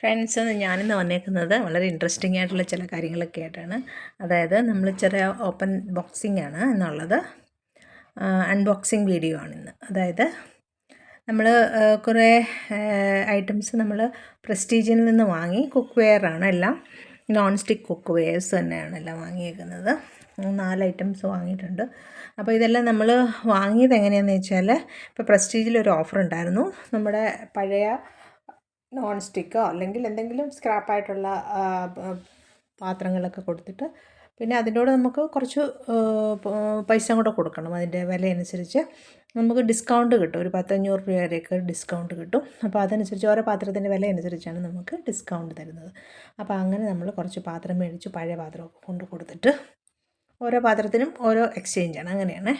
Friends, ഞാനിന്ന് വന്നേക്കുന്നത് വളരെ ഇൻട്രസ്റ്റിംഗ് ആയിട്ടുള്ള ചില കാര്യങ്ങളൊക്കെ ആയിട്ടാണ്. അതായത് നമ്മൾ ചെറിയ ഓപ്പൺ ബോക്സിംഗ് ആണ് എന്നുള്ളത്. അൺബോക്സിങ് വീഡിയോ ആണിന്ന്. അതായത് നമ്മൾ കുറേ ഐറ്റംസ് നമ്മൾ പ്രസ്റ്റീജിൽ നിന്ന് വാങ്ങി. കുക്ക് വെയർ ആണ് എല്ലാം. നോൺ സ്റ്റിക്ക് കുക്ക് വെയേഴ്സ് തന്നെയാണ് എല്ലാം വാങ്ങിയേക്കുന്നത്. 4 ഐറ്റംസ് വാങ്ങിയിട്ടുണ്ട്. അപ്പോൾ ഇതെല്ലാം നമ്മൾ വാങ്ങിയത് എങ്ങനെയാണെന്ന് വെച്ചാൽ, ഇപ്പോൾ പ്രസ്റ്റീജിലൊരു ഓഫർ ഉണ്ടായിരുന്നു. നമ്മുടെ പഴയ നോൺ സ്റ്റിക്കോ അല്ലെങ്കിൽ എന്തെങ്കിലും സ്ക്രാപ്പായിട്ടുള്ള പാത്രങ്ങളൊക്കെ കൊടുത്തിട്ട്, പിന്നെ അതിനോട് നമുക്ക് കുറച്ച് പൈസ കൂടെ കൊടുക്കണം. അതിൻ്റെ വിലയനുസരിച്ച് നമുക്ക് ഡിസ്കൗണ്ട് കിട്ടും. ഒരു 100-500 രൂപ വരെയൊക്കെ ഡിസ്കൗണ്ട് കിട്ടും. അപ്പോൾ അതനുസരിച്ച് ഓരോ പാത്രത്തിൻ്റെ വില അനുസരിച്ചാണ് നമുക്ക് ഡിസ്കൗണ്ട് തരുന്നത്. അപ്പോൾ അങ്ങനെ നമ്മൾ കുറച്ച് പാത്രം മേടിച്ചു. പഴയ പാത്രമൊക്കെ കൊണ്ട് കൊടുത്തിട്ട് ഓരോ പാത്രത്തിനും ഓരോ എക്സ്ചേഞ്ചാണ്. അങ്ങനെയാണ്.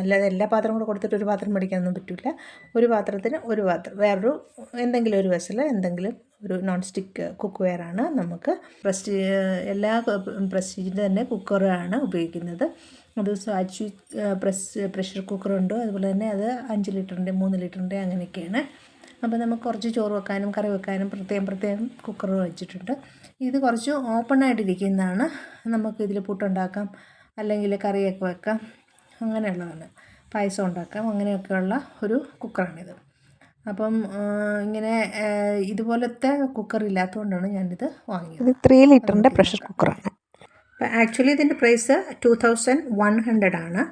അല്ലാതെ എല്ലാ പാത്രവും കൂടെ കൊടുത്തിട്ട് ഒരു പാത്രം മേടിക്കാനൊന്നും പറ്റില്ല. ഒരു പാത്രത്തിന് ഒരു പാത്രം, വേറൊരു എന്തെങ്കിലും ഒരു വെസൽ, എന്തെങ്കിലും ഒരു നോൺ സ്റ്റിക്ക് കുക്ക് വെയറാണ്. നമുക്ക് എല്ലാ പ്രസ്റ്റീജിൻ്റെ തന്നെ കുക്കറാണ് ഉപയോഗിക്കുന്നത്. അത് സ്വാച്ച് പ്രഷർ കുക്കറുണ്ട്. അതുപോലെ തന്നെ അത് 5 ലിറ്ററിൻ്റെ 3 ലിറ്ററിൻ്റെ അങ്ങനെയൊക്കെയാണ്. അപ്പോൾ നമുക്ക് കുറച്ച് ചോറ് വെക്കാനും കറി വെക്കാനും പ്രത്യേകം കുക്കർ വെച്ചിട്ടുണ്ട്. ഇത് കുറച്ച് ഓപ്പണായിട്ടിരിക്കുന്നതാണ്. നമുക്കിതിൽ പുട്ടുണ്ടാക്കാം, അല്ലെങ്കിൽ കറിയൊക്കെ വെക്കാം, അങ്ങനെയുള്ളതാണ്. പായസം ഉണ്ടാക്കാം, അങ്ങനെയൊക്കെയുള്ള ഒരു കുക്കറാണിത്. അപ്പം ഇങ്ങനെ ഇതുപോലത്തെ കുക്കർ ഇല്ലാത്തതുകൊണ്ടാണ് ഞാനിത് വാങ്ങിയത്. 3 ലിറ്ററിൻ്റെ പ്രഷർ കുക്കറാണ്. അപ്പോൾ ആക്ച്വലി ഇതിൻ്റെ പ്രൈസ് 2100 ആണ്.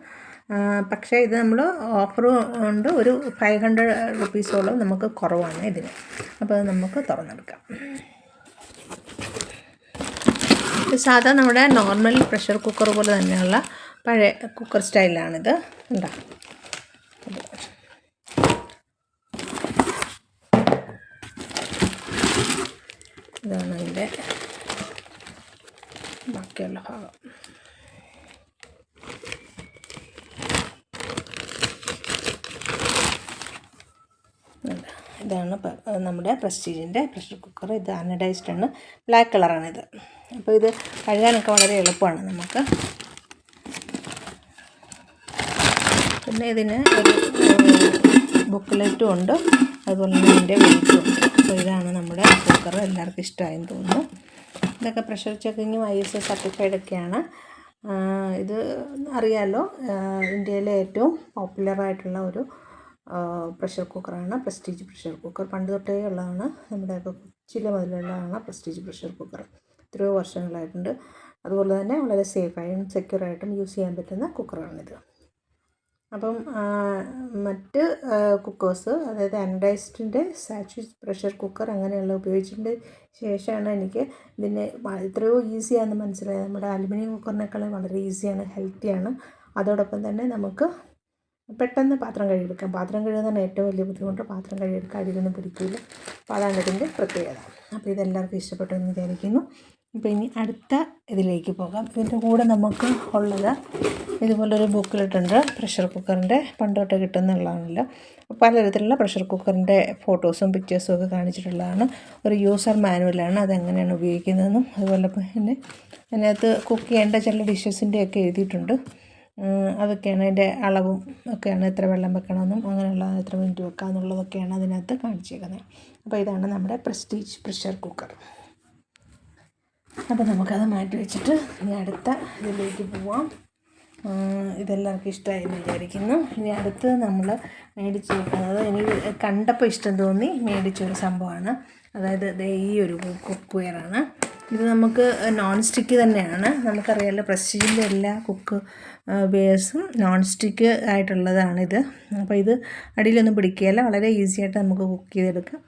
പക്ഷേ ഇത് നമ്മൾ ഓഫർ കൊണ്ട് ഒരു 500 റുപ്പീസോളം നമുക്ക് കുറവാണ് ഇതിന്. അപ്പോൾ അത് നമുക്ക് തുറന്നെടുക്കാം. സാധാ നമ്മുടെ നോർമൽ പ്രഷർ കുക്കർ പോലെ തന്നെയുള്ള പഴയ കുക്കർ സ്റ്റൈലാണിത്. എന്താ ഇതാണ് അതിൻ്റെ ബാക്കിയുള്ള ഭാഗം. ഇതാണ് നമ്മുടെ പ്രസ്റ്റീജിൻ്റെ പ്രഷർ കുക്കർ. ഇത് അനഡൈസ്ഡ് ആണ്, ബ്ലാക്ക് കളറാണിത്. അപ്പോൾ ഇത് കഴുകാനൊക്കെ വളരെ എളുപ്പമാണ് നമുക്ക്. പിന്നെ ഇതിന് ഒരു ബുക്ക്ലെറ്റും ഉണ്ട്, അതുപോലെ തന്നെ ഇതിൻ്റെ വെയിറ്റും ഉണ്ട്. അപ്പോൾ ഇതാണ് നമ്മുടെ കുക്കർ. എല്ലാവർക്കും ഇഷ്ടമായെന്ന് തോന്നുന്നു. ഇതൊക്കെ പ്രഷർ ചെക്കിങ്ങും ISO സർട്ടിഫൈഡൊക്കെയാണ്. ഇത് അറിയാമല്ലോ, ഇന്ത്യയിലെ ഏറ്റവും പോപ്പുലറായിട്ടുള്ള ഒരു പ്രഷർ കുക്കറാണ് പ്രസ്റ്റീജ് പ്രഷർ കുക്കർ. പണ്ട് തൊട്ടേ ഉള്ളതാണ്. നമ്മുടെ കൊച്ചിയിലെ മുതലുള്ളതാണ് പ്രസ്റ്റീജ് പ്രഷർ കുക്കർ. എത്രയോ വർഷങ്ങളായിട്ടുണ്ട്. അതുപോലെ തന്നെ വളരെ സേഫായും സെക്യൂറായിട്ടും യൂസ് ചെയ്യാൻ പറ്റുന്ന കുക്കറാണിത്. അപ്പം മറ്റ് കുക്കേഴ്സ്, അതായത് അനഡൈസ്ഡിൻ്റെ സാച്ച് പ്രഷർ കുക്കർ അങ്ങനെയുള്ള ഉപയോഗിച്ചതിൻ്റെ ശേഷമാണ് എനിക്ക് ഇതിനെ എത്രയോ ഈസിയാണെന്ന് മനസ്സിലായത്. നമ്മുടെ അലുമിനിയം കുക്കറിനേക്കാളും വളരെ ഈസിയാണ്, ഹെൽത്തിയാണ്. അതോടൊപ്പം തന്നെ നമുക്ക് പെട്ടെന്ന് പാത്രം കഴുകിയെടുക്കാം. പാത്രം കഴുകുന്നതാണ് ഏറ്റവും വലിയ ബുദ്ധിമുട്ട്. പാത്രം കഴുകിയെടുക്കാൻ അടിയിലൊന്നും പിടിക്കില്ല. അപ്പോൾ അതാണ് ഇതിൻ്റെ പ്രത്യേകത. അപ്പോൾ ഇതെല്ലാവർക്കും ഇഷ്ടപ്പെട്ടു എന്ന് വിചാരിക്കുന്നു. അപ്പോൾ ഇനി അടുത്ത ഇതിലേക്ക് പോകാം. ഇതിൻ്റെ കൂടെ നമുക്ക് ഉള്ളത് ഇതുപോലൊരു ബുക്കിലിട്ടുണ്ട്. പ്രഷർ കുക്കറിൻ്റെ പണ്ട് തൊട്ട് കിട്ടുന്നുള്ളതാണല്ലോ. പലതരത്തിലുള്ള പ്രഷർ കുക്കറിൻ്റെ ഫോട്ടോസും പിക്ചേഴ്സും ഒക്കെ കാണിച്ചിട്ടുള്ളതാണ്. ഒരു യൂസർ മാനുവലാണ്, അതെങ്ങനെയാണ് ഉപയോഗിക്കുന്നതെന്നും അതുപോലെ തന്നെ അതിനകത്ത് കുക്ക് ചെയ്യേണ്ട ചില ഡിഷസിൻ്റെയൊക്കെ എഴുതിയിട്ടുണ്ട്. അതൊക്കെയാണ് അതിൻ്റെ അളവും ഒക്കെയാണ്, എത്ര വെള്ളം വെക്കണമെന്നും അങ്ങനെയുള്ള എത്ര മിനിറ്റ് വെക്കുക എന്നുള്ളതൊക്കെയാണ് അതിനകത്ത് കാണിച്ചേക്കുന്നത്. അപ്പോൾ ഇതാണ് നമ്മുടെ പ്രസ്റ്റീജ് പ്രഷർ കുക്കർ. അപ്പോൾ നമുക്കത് മാറ്റി വെച്ചിട്ട് ഇനി അടുത്ത ഇതിലേക്ക് പോവാം. ഇതെല്ലാവർക്കും ഇഷ്ടമായി എന്ന് വിചാരിക്കുന്നു. ഇനി അടുത്ത് നമ്മൾ മേടിച്ച് വെക്കുന്നത്, എനിക്ക് കണ്ടപ്പോൾ ഇഷ്ടം തോന്നി മേടിച്ചൊരു സംഭവമാണ്. അതായത് ഈ ഒരു കുക്ക് വെയറാണ്. ഇത് നമുക്ക് നോൺ സ്റ്റിക്ക് തന്നെയാണ്. നമുക്കറിയാമല്ലോ, പ്രസ്റ്റീജിൻ്റെ എല്ലാ കുക്ക് വെയേഴ്സും നോൺ സ്റ്റിക്ക് ആയിട്ടുള്ളതാണിത്. അപ്പോൾ ഇത് അടിയിലൊന്നും പിടിക്കുകയില്ല. വളരെ ഈസി ആയിട്ട് നമുക്ക് കുക്ക് ചെയ്തെടുക്കാം.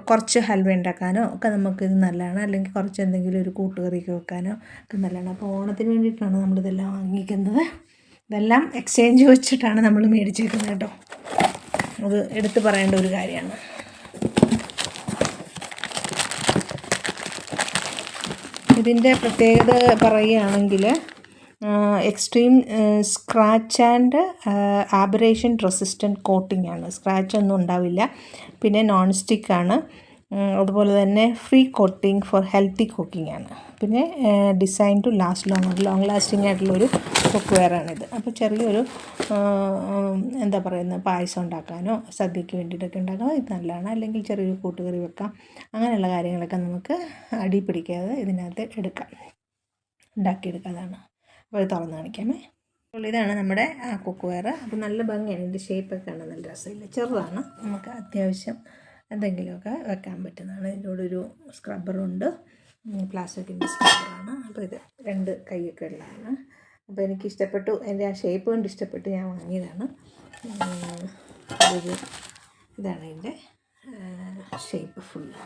കുറച്ച് ഹൽവ ഉണ്ടാക്കാനോ ഒക്കെ നമുക്കിത് നല്ലതാണ്. അല്ലെങ്കിൽ കുറച്ച് എന്തെങ്കിലും ഒരു കൂട്ടുകറിയൊക്കെ വെക്കാനോ ഒക്കെ നല്ലതാണ്. അപ്പോൾ ഓണത്തിന് വേണ്ടിയിട്ടാണ് നമ്മളിതെല്ലാം വാങ്ങിക്കുന്നത്. ഇതെല്ലാം എക്സ്ചേഞ്ച് വെച്ചിട്ടാണ് നമ്മൾ മേടിച്ചേക്കുന്നത് കേട്ടോ. അത് എടുത്ത് പറയേണ്ട ഒരു കാര്യമാണ്. ഇതിൻ്റെ പ്രത്യേകത പറയുകയാണെങ്കിൽ, extreme scratch and abrasion resistant coating ആണ്. സ്ക്രാച്ച് ഒന്നും ഉണ്ടാവില്ല. പിന്നെ നോൺ സ്റ്റിക്കാണ്. അതുപോലെ തന്നെ free coating for healthy cooking ആണ്. പിന്നെ design to last long lasting ആയിട്ടുള്ളൊരു കുക്ക് വെയറാണിത്. അപ്പോൾ ചെറിയൊരു എന്താ പറയുന്നത്, പായസം ഉണ്ടാക്കാനോ സദ്യയ്ക്ക് വേണ്ടിയിട്ടൊക്കെ ഉണ്ടാക്കാനോ ഇത് നല്ലതാണ്. അല്ലെങ്കിൽ ചെറിയൊരു കൂട്ടുകറി വെക്കാം. അങ്ങനെയുള്ള കാര്യങ്ങളൊക്കെ നമുക്ക് അടി പിടിക്കാതെ ഇതിനകത്ത് ഉണ്ടാക്കിയെടുക്കാതാണ്. അപ്പോൾ ഇത് തുറന്ന് കാണിക്കാമേ. അപ്പോൾ ഇതാണ് നമ്മുടെ കുക്ക് വെയർ. അപ്പോൾ നല്ല ഭംഗിയാണ്, ഇതിൻ്റെ ഷേപ്പൊക്കെ കാണാൻ നല്ല രസമില്ല. ചെറുതാണ്, നമുക്ക് അത്യാവശ്യം എന്തെങ്കിലുമൊക്കെ വെക്കാൻ പറ്റുന്നതാണ്. ഇതിലൂടെ ഒരു സ്ക്രബ്ബറുണ്ട്, പ്ലാസ്റ്റിക്കിൻ്റെ സ്ക്രബ്ബറാണ്. അപ്പോൾ ഇത് 2 കൈയൊക്കെ ഉള്ളതാണ്. അപ്പോൾ എനിക്കിഷ്ടപ്പെട്ടു, എൻ്റെ ആ ഷേപ്പ് കൊണ്ട് ഇഷ്ടപ്പെട്ട് ഞാൻ വാങ്ങിയതാണ്. ഇതാണ് ഇതിൻ്റെ ഷേപ്പ് ഫുള്ള്.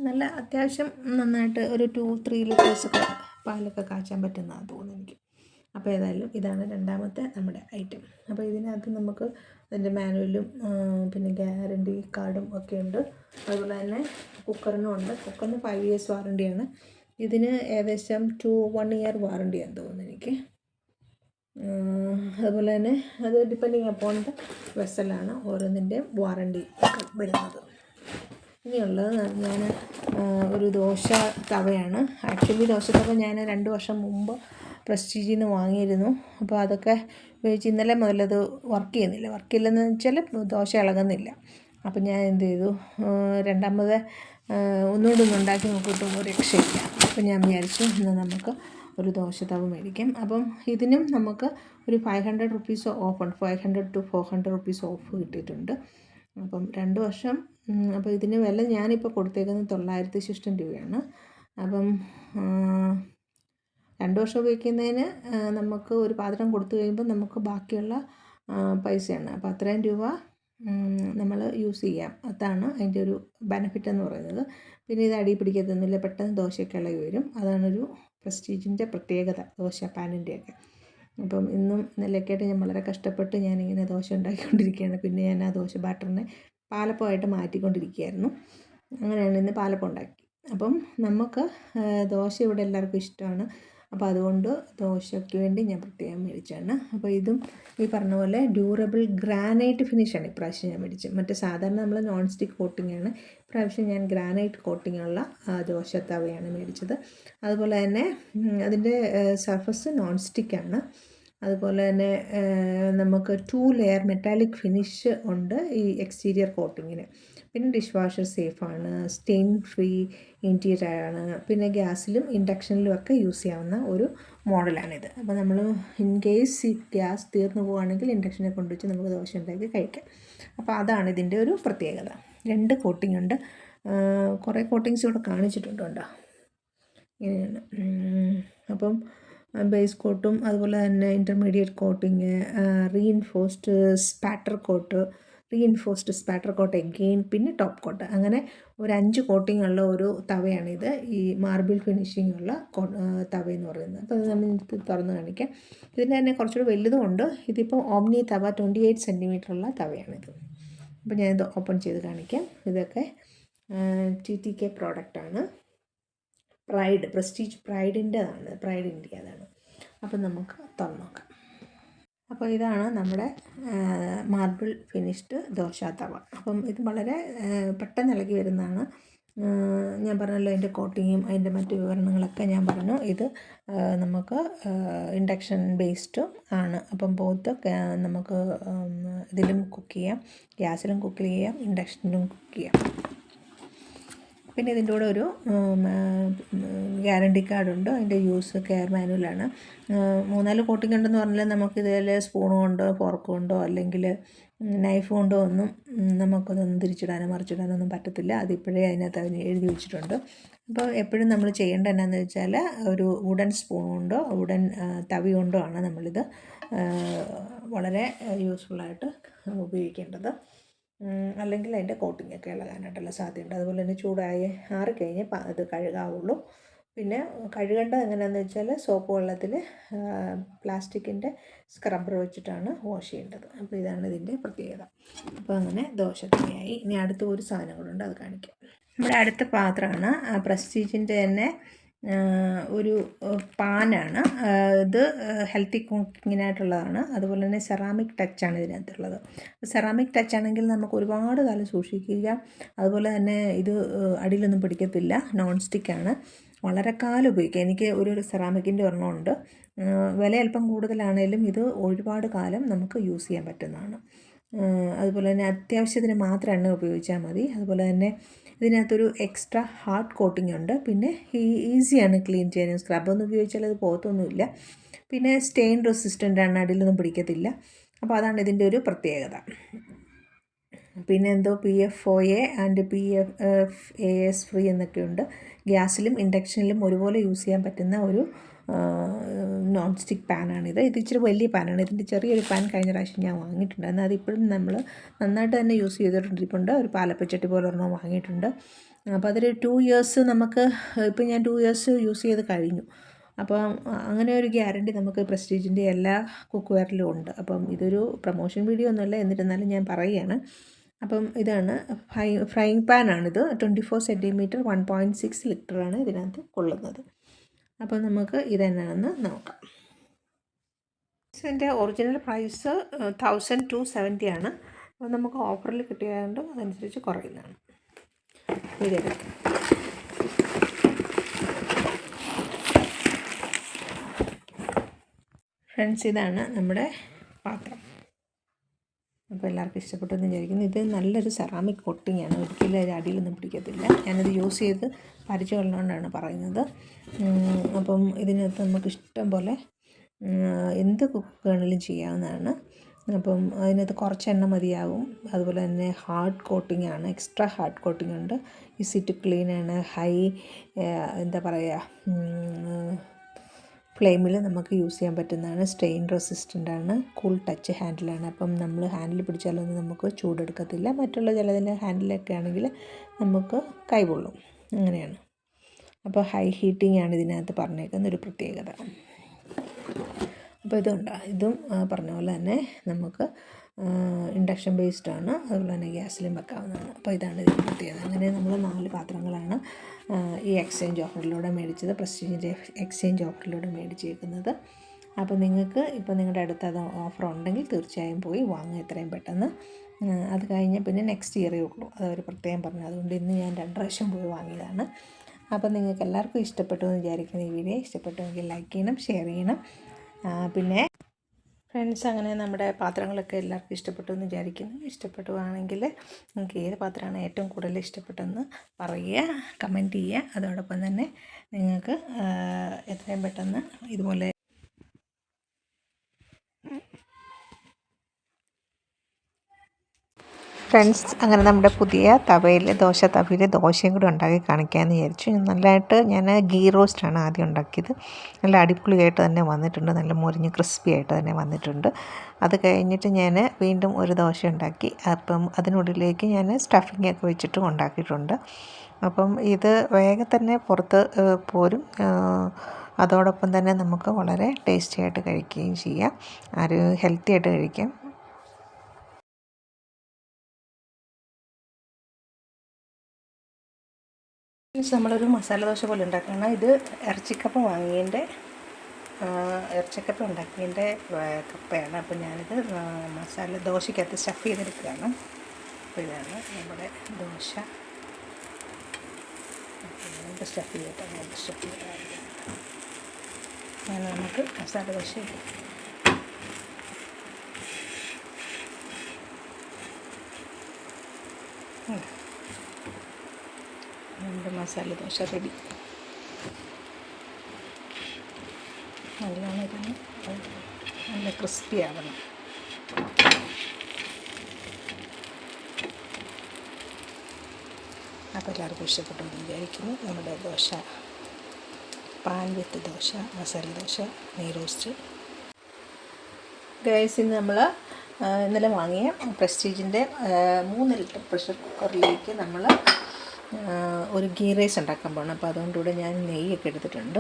നല്ല അത്യാവശ്യം നന്നായിട്ട് ഒരു 2-3 ലിറ്റേഴ്സൊക്കെ പാലൊക്കെ കാച്ചാൻ പറ്റുന്നതാണ് തോന്നുന്നു എനിക്ക്. അപ്പോൾ ഏതായാലും ഇതാണ് രണ്ടാമത്തെ നമ്മുടെ ഐറ്റം. അപ്പോൾ ഇതിനകത്ത് നമുക്ക് അതിൻ്റെ മാനുവലും പിന്നെ ഗ്യാരണ്ടി കാർഡും ഒക്കെ ഉണ്ട്. അതുപോലെ തന്നെ കുക്കറിനും ഉണ്ട്. കുക്കറിന് 5 years വാറണ്ടിയാണ്. ഇതിന് ഏകദേശം 1 year വാറണ്ടിയാണെന്ന് തോന്നുന്നു എനിക്ക്. അതുപോലെ തന്നെ അത് ഡിപ്പെൻഡിങ് അപ്പോൺ ദ വെസലാണ് ഓരോന്നിൻ്റെയും വാറണ്ടി വരുന്നത്. ഇനിയുള്ളത് ഞാൻ ഒരു ദോശ തവയാണ്. ആക്ച്വലി ദോശ തവ ഞാൻ 2 വർഷം മുമ്പ് പ്രസ്റ്റീജിൽ നിന്ന് വാങ്ങിയിരുന്നു. അപ്പോൾ അതൊക്കെ ഉപയോഗിച്ച് ഇന്നലെ മുതലത് വർക്ക് ചെയ്യുന്നില്ല. വർക്കില്ലെന്ന് വെച്ചാൽ ദോശ ഇളകുന്നില്ല. അപ്പം ഞാൻ എന്ത് ചെയ്തു, രണ്ടാമത് ഒന്നുകൂടെ ഉണ്ടാക്കി നോക്കിയിട്ട് ഒരു രക്ഷയില്ല. അപ്പം ഞാൻ വിചാരിച്ചു ഇന്ന് നമുക്ക് ഒരു ദോശ തവ മേടിക്കാം. അപ്പം ഇതിനും നമുക്ക് ഒരു 500 rupees ഓഫ് ഉണ്ട്. 500 to 400 rupees ഓഫ് കിട്ടിയിട്ടുണ്ട്. അപ്പം 2 വർഷം. അപ്പോൾ ഇതിന് വില ഞാനിപ്പോൾ കൊടുത്തേക്കുന്നത് 960 രൂപയാണ്. അപ്പം 2 വർഷം ഉപയോഗിക്കുന്നതിന് നമുക്ക് ഒരു പാത്രം കൊടുത്തു കഴിയുമ്പോൾ നമുക്ക് ബാക്കിയുള്ള പൈസയാണ്. അപ്പോൾ അത്രയും രൂപ നമ്മൾ യൂസ് ചെയ്യാം. അതാണ് അതിൻ്റെ ഒരു ബെനിഫിറ്റ് എന്ന് പറയുന്നത്. പിന്നെ ഇത് അടി പിടിക്കത്തൊന്നുമില്ല, പെട്ടെന്ന് ദോശയൊക്കെ ഇളകി വരും. അതാണൊരു പ്രസ്റ്റീജിൻ്റെ പ്രത്യേകത, ദോശ പാനിൻ്റെയൊക്കെ. അപ്പം ഇന്നും ഇന്നലെയൊക്കെയായിട്ട് ഞാൻ വളരെ കഷ്ടപ്പെട്ട് ഞാനിങ്ങനെ ദോശ ഉണ്ടാക്കിക്കൊണ്ടിരിക്കുകയാണ്. പിന്നെ ഞാൻ ആ ദോശ ബാറ്ററിനെ പാലപ്പമായിട്ട് മാറ്റിക്കൊണ്ടിരിക്കുകയായിരുന്നു. അങ്ങനെയാണ് ഇന്ന് പാലപ്പം ഉണ്ടാക്കി. അപ്പം നമുക്ക് ദോശ ഇവിടെ എല്ലാവർക്കും ഇഷ്ടമാണ്. അപ്പോൾ അതുകൊണ്ട് ദോശയ്ക്ക് വേണ്ടി ഞാൻ പ്രത്യേകം മേടിച്ചാണ്. അപ്പോൾ ഇതും ഈ പറഞ്ഞ പോലെ ഡ്യൂറബിൾ ഗ്രാനൈറ്റ് ഫിനിഷാണ് ഇപ്രാവശ്യം ഞാൻ മേടിച്ചത്. മറ്റേ സാധാരണ നമ്മൾ നോൺ സ്റ്റിക്ക് കോട്ടിങ്ങാണ്. ഇപ്രാവശ്യം ഞാൻ ഗ്രാനൈറ്റ് കോട്ടിങ്ങുള്ള ദോശ തവയാണ് മേടിച്ചത്. അതുപോലെ തന്നെ അതിൻ്റെ സർഫസ് നോൺ സ്റ്റിക്കാണ്. അതുപോലെ തന്നെ നമുക്ക് 2 ലെയർ മെറ്റാലിക് ഫിനിഷ് ഉണ്ട് ഈ എക്സ്റ്റീരിയർ കോട്ടിങ്ങിന്. പിന്നെ ഡിഷ് വാഷർ സേഫാണ്, സ്റ്റെയിൻ ഫ്രീ ഇൻറ്റീരിയറാണ്. പിന്നെ ഗ്യാസിലും ഇൻഡക്ഷനിലും ഒക്കെ യൂസ് ചെയ്യാവുന്ന ഒരു മോഡലാണിത്. അപ്പോൾ നമ്മൾ ഇൻ കേസ് ഈ ഗ്യാസ് തീർന്നു പോവുകയാണെങ്കിൽ ഇൻഡക്ഷനെ കൊണ്ടുവച്ച് നമുക്ക് ദോശ ഉണ്ടാക്കി കഴിക്കാം. അപ്പോൾ അതാണ് ഇതിൻ്റെ ഒരു പ്രത്യേകത. 2 കോട്ടിംഗ് ഉണ്ട്. കുറേ കോട്ടിങ്സ് ഇവിടെ കാണിച്ചിട്ടുണ്ട് കേട്ടോ. ഇങ്ങനെയാണ്. അപ്പം ബേസ് കോട്ടും അതുപോലെ തന്നെ intermediate coating, reinforced spatter coat again, പിന്നെ ടോപ്പ് കോട്ട്, അങ്ങനെ ഒരു 5 കോട്ടിംഗ് ഉള്ള ഒരു തവയാണിത്. ഈ മാർബിൾ ഫിനിഷിംഗ് ഉള്ള തവയെന്ന് പറയുന്നത്. അപ്പോൾ അത് നമ്മൾ തുറന്ന് കാണിക്കാം. ഇതിൻ്റെ തന്നെ കുറച്ചുകൂടി വലുതുമുണ്ട്. ഇതിപ്പോൾ ഓംനി തവ 28 centimeter ഉള്ള തവയാണിത്. അപ്പോൾ ഞാനിത് ഓപ്പൺ ചെയ്ത് കാണിക്കാം. ഇതൊക്കെ TTK പ്രോഡക്റ്റാണ്. പ്രസ്റ്റീജ് പ്രൈഡിൻ്റെതാണ്, പ്രൈഡ് ഇന്ത്യ അതാണ്. അപ്പം നമുക്ക് തുറന്ന് നോക്കാം. അപ്പോൾ ഇതാണ് നമ്മുടെ മാർബിൾ ഫിനിഷ്ഡ് ദോശ തവ. അപ്പം ഇത് വളരെ പെട്ടെന്ന് ഇളകി വരുന്നതാണ്. ഞാൻ പറഞ്ഞല്ലോ അതിൻ്റെ കോട്ടിങ്ങും അതിൻ്റെ മറ്റു വിവരണങ്ങളൊക്കെ ഞാൻ പറഞ്ഞു. ഇത് നമുക്ക് ഇൻഡക്ഷൻ ബേസ്ഡ് ആണ്. അപ്പം ബോത്ത് നമുക്ക് ഇതിലും കുക്ക് ചെയ്യാം, ഗ്യാസിലും കുക്ക് ചെയ്യാം, ഇൻഡക്ഷനിലും കുക്ക് ചെയ്യാം. പിന്നെ ഇതിൻ്റെ കൂടെ ഒരു ഗ്യാരണ്ടി കാർഡുണ്ട്. അതിൻ്റെ യൂസ് കെയർ മാനുവലാണ്. 3-4 കോട്ടിംഗ് ഉണ്ടെന്ന് പറഞ്ഞാൽ നമുക്കിതിൽ സ്പൂൺ കൊണ്ടോ ഫോർക്ക് കൊണ്ടോ അല്ലെങ്കിൽ നൈഫ് കൊണ്ടോ ഒന്നും നമുക്കതൊന്നും തിരിച്ചിടാനോ മറിച്ചിടാനോ ഒന്നും പറ്റത്തില്ല. അതിപ്പോഴേ അതിനകത്ത് എഴുതി വെച്ചിട്ടുണ്ട്. അപ്പോൾ എപ്പോഴും നമ്മൾ ചെയ്യേണ്ടത് എന്നാന്ന് വെച്ചാൽ ഒരു വുഡൻ സ്പൂൺ കൊണ്ടോ വുഡൻ തവി കൊണ്ടോ ആണ് നമ്മളിത് വളരെ യൂസ്ഫുള്ളായിട്ട് ഉപയോഗിക്കേണ്ടത്. അല്ലെങ്കിൽ അതിൻ്റെ കോട്ടിങ്ങൊക്കെ ഇളകാനായിട്ടുള്ള സാധ്യതയുണ്ട്. അതുപോലെ തന്നെ ചൂടായി ആറിക്കഴിഞ്ഞ് അത് കഴുകാവുള്ളൂ. പിന്നെ കഴുകേണ്ടത് എങ്ങനെയാണെന്ന് വെച്ചാൽ സോപ്പ് വെള്ളത്തിൽ പ്ലാസ്റ്റിക്കിൻ്റെ സ്ക്രബ്ബർ വെച്ചിട്ടാണ് വാഷ് ചെയ്യേണ്ടത്. അപ്പോൾ ഇതാണ് ഇതിൻ്റെ പ്രത്യേകത. അപ്പോൾ അങ്ങനെ ദോശത്തവയായി. ഇനി അടുത്ത ഒരു സാധനം കൂടെ ഉണ്ട്, അത് കാണിക്കാം. നമ്മുടെ അടുത്ത പാത്രമാണ് പ്രസ്റ്റീജിൻ്റെ തന്നെ ഒരു പാനാണ്. ഇത് ഹെൽത്തി കുക്കിങ്ങിനായിട്ടുള്ളതാണ്. അതുപോലെ തന്നെ സെറാമിക് ടച്ചാണ് ഇതിനകത്തുള്ളത്. സെറാമിക് ടച്ചാണെങ്കിൽ നമുക്ക് ഒരുപാട് കാലം സൂക്ഷിക്കുക. അതുപോലെ തന്നെ ഇത് അടിയിലൊന്നും പിടിക്കത്തില്ല. നോൺ സ്റ്റിക്കാണ്, വളരെ കാലം ഉപയോഗിക്കാം. എനിക്ക് ഒരു സെറാമിക്കിൻ്റെ ഒരെണ്ണമുണ്ട്. വില അല്പം കൂടുതലാണേലും ഇത് ഒരുപാട് കാലം നമുക്ക് യൂസ് ചെയ്യാൻ പറ്റുന്നതാണ്. അതുപോലെ തന്നെ അത്യാവശ്യത്തിന് മാത്രം എണ്ണ ഉപയോഗിച്ചാൽ മതി. അതുപോലെ തന്നെ ഇതിനകത്തൊരു എക്സ്ട്രാ ഹാർഡ് കോട്ടിംഗ് ഉണ്ട്. പിന്നെ ഈസിയാണ് ക്ലീൻ ചെയ്യാൻ. സ്ക്രബൊന്നും ഉപയോഗിച്ചാൽ അത് പോകത്തൊന്നുമില്ല. പിന്നെ സ്റ്റെയിൻ റെസിസ്റ്റൻ്റ് ആണ്, അടിയിലൊന്നും പിടിക്കത്തില്ല. അപ്പോൾ അതാണ് ഇതിൻ്റെ ഒരു പ്രത്യേകത. പിന്നെ എന്തോ PFOA ആൻഡ് PFAS ഫ്രീ എന്നൊക്കെയുണ്ട്. ഗ്യാസിലും ഇൻഡക്ഷനിലും ഒരുപോലെ യൂസ് ചെയ്യാൻ പറ്റുന്ന ഒരു നോൺ സ്റ്റിക്ക് പാനാണിത്. ഇത് ഇച്ചിരി വലിയ പാനാണ്. ഇതിൻ്റെ ചെറിയൊരു പാൻ കഴിഞ്ഞ പ്രാവശ്യം ഞാൻ വാങ്ങിയിട്ടുണ്ട്. എന്നാൽ അതിപ്പോഴും നമ്മൾ നന്നായിട്ട് തന്നെ യൂസ് ചെയ്തിട്ടുണ്ട്. ഒരു പാലപ്പച്ചട്ടി പോലെ ഒരെണ്ണം വാങ്ങിയിട്ടുണ്ട്. അപ്പോൾ അതൊരു 2 ഇയേഴ്സ് നമുക്ക്, ഇപ്പം ഞാൻ 2 ഇയേഴ്സ് യൂസ് ചെയ്ത് കഴിഞ്ഞു. അപ്പം അങ്ങനെ ഒരു ഗ്യാരണ്ടി നമുക്ക് പ്രസ്റ്റീജിൻ്റെ എല്ലാ കുക്ക് വെയറിലും ഉണ്ട്. അപ്പം ഇതൊരു പ്രൊമോഷൻ വീഡിയോ ഒന്നുമല്ല, എന്നിരുന്നാലും ഞാൻ പറയുകയാണ്. അപ്പം ഇതാണ് ഫ്രൈയിങ് പാനാണിത്. 24 സെൻറ്റിമീറ്റർ 1.6 ലിറ്ററാണ് ഇതിനകത്ത് കൊള്ളുന്നത്. അപ്പോൾ നമുക്ക് ഇതെന്നാണെന്ന് നോക്കാം. ഇതിൻ്റെ ഒറിജിനൽ പ്രൈസ് 1270 ആണ്. അപ്പോൾ നമുക്ക് ഓഫറിൽ കിട്ടിയതുകൊണ്ട് അതനുസരിച്ച് കുറയുന്നതാണ്. ഇതെടുക്കാം. ഫ്രണ്ട്സ്, ഇതാണ് നമ്മുടെ പാത്രം. അപ്പോൾ എല്ലാവർക്കും ഇഷ്ടപ്പെട്ടെന്ന് വിചാരിക്കുന്നു. ഇത് നല്ലൊരു സെറാമിക് കോട്ടിങ്ങാണ്, ഒരിക്കലും അത് അടിയിലൊന്നും പിടിക്കത്തില്ല. ഞാനത് യൂസ് ചെയ്ത് പരിചയമുള്ളതുകൊണ്ടാണ് പറയുന്നത്. അപ്പം ഇതിനകത്ത് നമുക്ക് ഇഷ്ടം പോലെ എന്ത് കുക്ക് വേണമെങ്കിലും ചെയ്യാവുന്നതാണ്. അപ്പം അതിനകത്ത് കുറച്ച് എണ്ണ മതിയാവും. അതുപോലെ തന്നെ ഹാർഡ് കോട്ടിംഗ് ആണ്, എക്സ്ട്രാ ഹാർഡ് കോട്ടിംഗ് ഉണ്ട്. ഈസി ടു ക്ലീൻ ആണ്. ഹൈ എന്താ പറയുക, ഫ്ലെയിമിൽ നമുക്ക് യൂസ് ചെയ്യാൻ പറ്റുന്നതാണ്. സ്റ്റെയിൻ റെസിസ്റ്റൻ്റ് ആണ്. കൂൾ ടച്ച് ഹാൻഡിലാണ്. അപ്പം നമ്മൾ ഹാൻഡിൽ പിടിച്ചാലൊന്നും നമുക്ക് ചൂടെടുക്കത്തില്ല. മറ്റുള്ള ചിലതിൻ്റെ ഹാൻഡിലൊക്കെ ആണെങ്കിൽ നമുക്ക് കൈപൊള്ളും, അങ്ങനെയാണ്. അപ്പോൾ ഹൈ ഹീറ്റിംഗ് ആണ് ഇതിനകത്ത് പറഞ്ഞേക്കുന്ന ഒരു പ്രത്യേകത. അപ്പോൾ ഇതും പറഞ്ഞ പോലെ തന്നെ നമുക്ക് ഇൻഡക്ഷൻ ബേസ്ഡ് ആണ്. അതുപോലെ തന്നെ ഗ്യാസിലും വെക്കാവുന്നതാണ്. അപ്പോൾ ഇതാണ് ഇതിൻ്റെ പ്രത്യേകത. അങ്ങനെ നമ്മൾ 4 പാത്രങ്ങളാണ് ഈ എക്സ്ചേഞ്ച് ഓഫറിലൂടെ മേടിച്ചത്, പ്രസ്റ്റീജിൻ്റെ എക്സ്ചേഞ്ച് ഓഫറിലൂടെ മേടിച്ചേക്കുന്നത്. അപ്പോൾ നിങ്ങൾക്ക് ഇപ്പോൾ നിങ്ങളുടെ അടുത്ത് അത് ഓഫർ ഉണ്ടെങ്കിൽ തീർച്ചയായും പോയി വാങ്ങുക എത്രയും പെട്ടെന്ന്. അത് കഴിഞ്ഞ് പിന്നെ നെക്സ്റ്റ് ഇയറേ ഉള്ളൂ, അതവർ പ്രത്യേകം പറഞ്ഞു. അതുകൊണ്ട് ഇന്ന് ഞാൻ 2 പ്രാവശ്യം പോയി വാങ്ങിയതാണ്. അപ്പോൾ നിങ്ങൾക്ക് എല്ലാവർക്കും ഇഷ്ടപ്പെട്ടു എന്ന് വിചാരിക്കുന്ന ഈ വീഡിയോ ഇഷ്ടപ്പെട്ടുവെങ്കിൽ ലൈക്ക് ചെയ്യണം, ഷെയർ ചെയ്യണം. പിന്നെ ഫ്രണ്ട്സ്, അങ്ങനെ നമ്മുടെ പാത്രങ്ങളൊക്കെ എല്ലാവർക്കും ഇഷ്ടപ്പെട്ടു എന്ന് വിചാരിക്കുന്നു. ഇഷ്ടപ്പെടുകയാണെങ്കിൽ നിങ്ങൾക്ക് ഏത് പാത്രമാണ് ഏറ്റവും കൂടുതൽ ഇഷ്ടപ്പെട്ടതെന്ന് പറയുക, കമൻറ്റ് ചെയ്യുക. അതോടൊപ്പം തന്നെ നിങ്ങൾക്ക് എത്രയും പെട്ടെന്ന് ഇതുപോലെ ഫ്രണ്ട്സ്, അങ്ങനെ നമ്മുടെ പുതിയ ദോശ തവയിൽ ദോശയും കൂടി ഉണ്ടാക്കി കാണിക്കാമെന്ന് വിചാരിച്ചു. നല്ലതായിട്ട് ഞാൻ ഗീ റോസ്റ്റാണ് ആദ്യം ഉണ്ടാക്കിയത്. നല്ല അടിപൊളിയായിട്ട് തന്നെ വന്നിട്ടുണ്ട്, നല്ല മുരിഞ്ഞ് ക്രിസ്പി ആയിട്ട് തന്നെ വന്നിട്ടുണ്ട്. അത് കഴിഞ്ഞിട്ട് ഞാൻ വീണ്ടും ഒരു ദോശ ഉണ്ടാക്കി. അപ്പം അതിനുള്ളിലേക്ക് ഞാൻ സ്റ്റഫിംഗ് ഒക്കെ വെച്ചിട്ടും ഉണ്ടാക്കിയിട്ടുണ്ട്. അപ്പം ഇത് വേഗം തന്നെ പുറത്ത് പോരും. അതോടൊപ്പം തന്നെ നമുക്ക് വളരെ ടേസ്റ്റി ആയിട്ട് കഴിക്കുകയും ചെയ്യാം, ഹെൽത്തി ആയിട്ട് കഴിക്കാം. നമ്മളൊരു മസാല ദോശ പോലെ ഉണ്ടാക്കണം. ഇത് ഇറച്ചിക്കപ്പ ഇറച്ചിക്കപ്പ ഉണ്ടാക്കിയതിൻ്റെ കപ്പയാണ്. അപ്പോൾ ഞാനിത് മസാല ദോശയ്ക്കകത്ത് സ്റ്റഫ് ചെയ്തെടുക്കുകയാണ്. അപ്പോൾ ഇതാണ് നമ്മുടെ ദോശ. സ്റ്റഫ് ചെയ്തിട്ട് അങ്ങനെ നമുക്ക് മസാല ദോശ ഇടും. നമ്മുടെ മസാല ദോശ റെഡി. നല്ലോണം ഇരുന്ന് നല്ല ക്രിസ്പി ആവണം. അപ്പോൾ എല്ലാവർക്കും ഇഷ്ടപ്പെട്ടു എന്ന് വിചാരിക്കുന്നു. നമ്മുടെ ദോശ, പാൻ വിത്ത് ദോശ, മസാല ദോശ, നെയ് റോസ്റ്റ്. ഗൈസ്, ഇന്ന് നമ്മൾ ഇന്നലെ വാങ്ങിയ പ്രസ്റ്റീജിൻ്റെ 3 ലിറ്റർ പ്രഷർ കുക്കറിലേക്ക് നമ്മൾ ഒരു ഗീ റൈസ് ഉണ്ടാക്കാൻ പോകണം. അപ്പോൾ അതുകൊണ്ടുകൂടെ ഞാൻ നെയ്യൊക്കെ എടുത്തിട്ടുണ്ട്.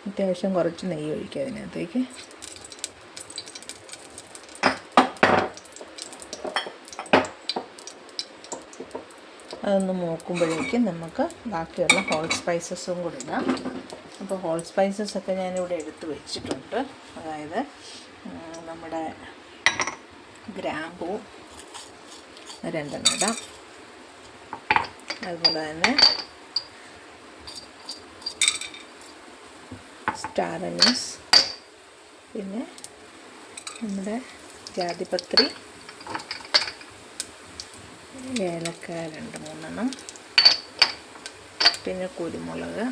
അത്യാവശ്യം കുറച്ച് നെയ്യ് ഒഴിക്കുക അതിനകത്തേക്ക്. അതൊന്ന് മൂക്കുമ്പോഴേക്കും നമുക്ക് ബാക്കിയുള്ള ഹോൾ സ്പൈസസും കൂടി ഇടാം. അപ്പോൾ ഹോൾ സ്പൈസസൊക്കെ ഞാനിവിടെ എടുത്ത് വെച്ചിട്ടുണ്ട്. അതായത് നമ്മുടെ ഗ്രാമ്പൂ 2 ഇടാം, അതുപോലെ തന്നെ സ്റ്റാർ അനീസ്, പിന്നെ നമ്മുടെ ജാതിപത്രി, ഏലക്കായ 2-3 പിന്നെ കുരുമുളക്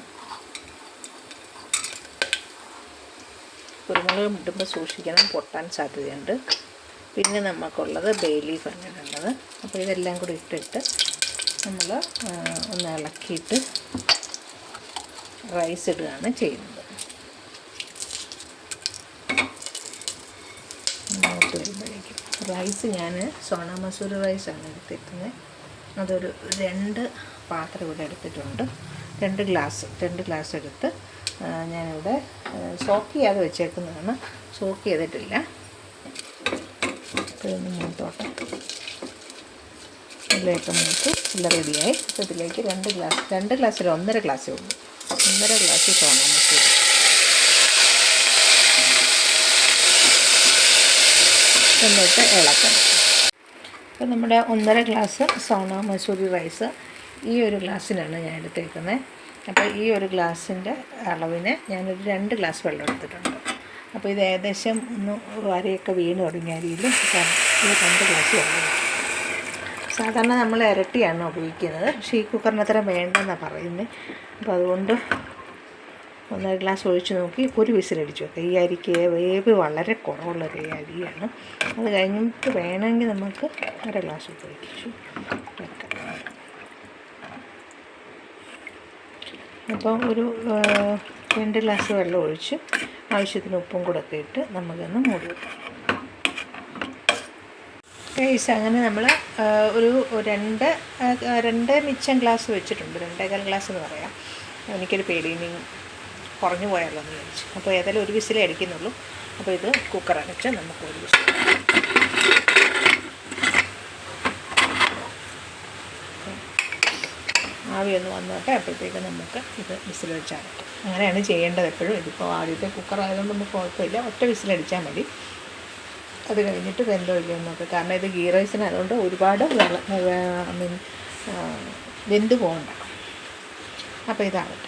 ഇടുമ്പോൾ സൂക്ഷിക്കണം, പൊട്ടാൻ സാധ്യതയുണ്ട്. പിന്നെ നമുക്കുള്ളത് ബേ ലീഫാണ് ഇടേണ്ടത്. അപ്പോൾ ഇതെല്ലാം കൂടി ഇട്ടിട്ട് നമ്മൾ ഒന്ന് ഇളക്കിയിട്ട് റൈസ് ഇടുകയാണ് ചെയ്യുന്നത്. അങ്ങോട്ട് വരുമ്പോഴേക്കും റൈസ് ഞാൻ സോണ മസൂരി റൈസാണ് എടുത്തിരിക്കുന്നത്. അതൊരു 2 പാത്രം ഇവിടെ എടുത്തിട്ടുണ്ട്. 2 ഗ്ലാസ് എടുത്ത് ഞാനിവിടെ സോക്ക് ചെയ്യാതെ വെച്ചേക്കുന്നതാണ്, സോക്ക് ചെയ്തിട്ടില്ല. അപ്പോൾ ഇതൊന്ന് മൂത്തോട്ടെ. ഇതിലേക്ക് മൂത്ത് എല്ലാം റെഡിയായി. അപ്പോൾ ഇതിലേക്ക് 2 ഗ്ലാസ്സിൽ 1.5 ഗ്ലാസ്സേ ഉള്ളൂ. 1.5 ഗ്ലാസ് സോണ മസൂരി. എന്നിട്ട് ഇളക്കണം. അപ്പോൾ നമ്മുടെ 1.5 ഗ്ലാസ് സോണ മസൂരി റൈസ് ഈ ഒരു ഗ്ലാസ്സിനാണ് ഞാൻ എടുത്തേക്കുന്നത്. അപ്പോൾ ഈ ഒരു ഗ്ലാസ്സിൻ്റെ അളവിന് ഞാനൊരു 2 ഗ്ലാസ് വെള്ളം എടുത്തിട്ടുണ്ട്. അപ്പോൾ ഇത് ഏകദേശം ഒന്ന് വരയൊക്കെ വീണ് തുടങ്ങിയ അരിയിൽ ഈ 2 ഗ്ലാസ് വെള്ളം. സാധാരണ നമ്മൾ ഇരട്ടിയാണ് ഉപയോഗിക്കുന്നത്, പക്ഷേ ഈ കുക്കറിന് അത്ര വേണ്ടെന്നാണ് പറയുന്നത്. അപ്പോൾ അതുകൊണ്ട് 1.5 ഗ്ലാസ് ഒഴിച്ച് നോക്കി ഒരു വിസിലടിച്ച് വെക്കുക. ഈ അരിക്ക് വേവ് വളരെ കുറവുള്ളൊരു അരിയാണ്. അത് കഴിഞ്ഞിട്ട് വേണമെങ്കിൽ നമുക്ക് 1.5 ഗ്ലാസ് ഉപയോഗിച്ച് വെക്കാം. അപ്പോൾ ഒരു 2 ഗ്ലാസ് വെള്ളം ഒഴിച്ച് ആവശ്യത്തിന് ഉപ്പും കൂടെ ഒക്കെ ഇട്ട് നമുക്കൊന്ന് മൂടി വെക്കാം. അങ്ങനെ നമ്മൾ ഒരു 2 മിച്ചം ഗ്ലാസ് വെച്ചിട്ടുണ്ട്. 2.25 ഗ്ലാസ് എന്ന് പറയാം. എനിക്കൊരു പേടി ഇനി കുറഞ്ഞു പോയാലോ എന്ന് വിചാരിച്ചു. അപ്പോൾ ഏതായാലും ഒരു വിസിലേ അടിക്കുന്നുള്ളൂ. അപ്പോൾ ഇത് കുക്കർ അടച്ച് നമുക്ക് ഒരു വിസിൽ ആവി ഒന്ന് വന്നോട്ടെ. അപ്പോഴത്തേക്ക് നമുക്ക് ഇത് വിസിൽ വെച്ചാൽ പറ്റും. അങ്ങനെയാണ് ചെയ്യേണ്ടത് എപ്പോഴും. ഇതിപ്പോൾ ആദ്യത്തെ കുക്കർ ആയതുകൊണ്ട് നമുക്ക് കുഴപ്പമില്ല, ഒറ്റ വിസിലടിച്ചാൽ മതി. അത് കഴിഞ്ഞിട്ട് വെന്തോ ഇല്ലയോ എന്നൊക്കെ. കാരണം ഇത് ഗീ റൈസിന് അതുകൊണ്ട് ഒരുപാട് വെന്ത് പോകണ്ട. അപ്പോൾ ഇതാവട്ടെ.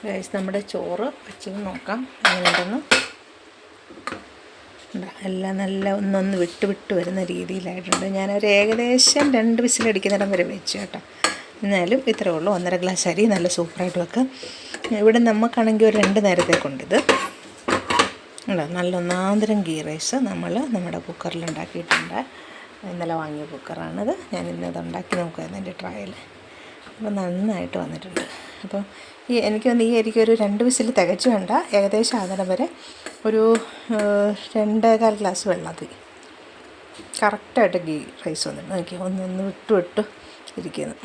റൈസ് നമ്മുടെ ചോറ് വെച്ച് നോക്കാം എങ്ങനെയുണ്ടെന്ന്. എല്ലാം നല്ല ഒന്നൊന്ന് വിട്ട് വരുന്ന രീതിയിലായിട്ടുണ്ട്. ഞാനൊരു ഏകദേശം 2 വിസിലടിക്കുന്നിടം വരെ വെച്ച് കേട്ടോ. എന്നാലും ഇത്രേ ഉള്ളൂ. 1.5 ഗ്ലാസ് അരി നല്ല സൂപ്പറായിട്ട് വെക്കാം. ഇവിടെ നമുക്കാണെങ്കിൽ ഒരു 2 നേരത്തേക്കുണ്ടിത്. നല്ല ഒന്നാന്തരം ഗീ റൈസ് നമ്മുടെ കുക്കറിൽ ഉണ്ടാക്കിയിട്ടുണ്ട്. ഇന്നലെ വാങ്ങിയ കുക്കറാണിത്. ഞാൻ ഇന്നത് ഉണ്ടാക്കി നോക്കുമായിരുന്നു എൻ്റെ ട്രയൽ. അപ്പോൾ നന്നായിട്ട് വന്നിട്ടുണ്ട്. അപ്പോൾ എനിക്ക് ഈ അരിക്കൊരു 2 വിസിൽ തികച്ചു വേണ്ട, ഏകദേശം ആകുന്നിടം വരെ ഒരു 2.25 ഗ്ലാസ് വെള്ളം മതി. കറക്റ്റായിട്ട് ഗീ റൈസ് വന്നിട്ടുണ്ട്. നോക്കി ഒന്ന് വിട്ട് ഇരിക്കുന്നു.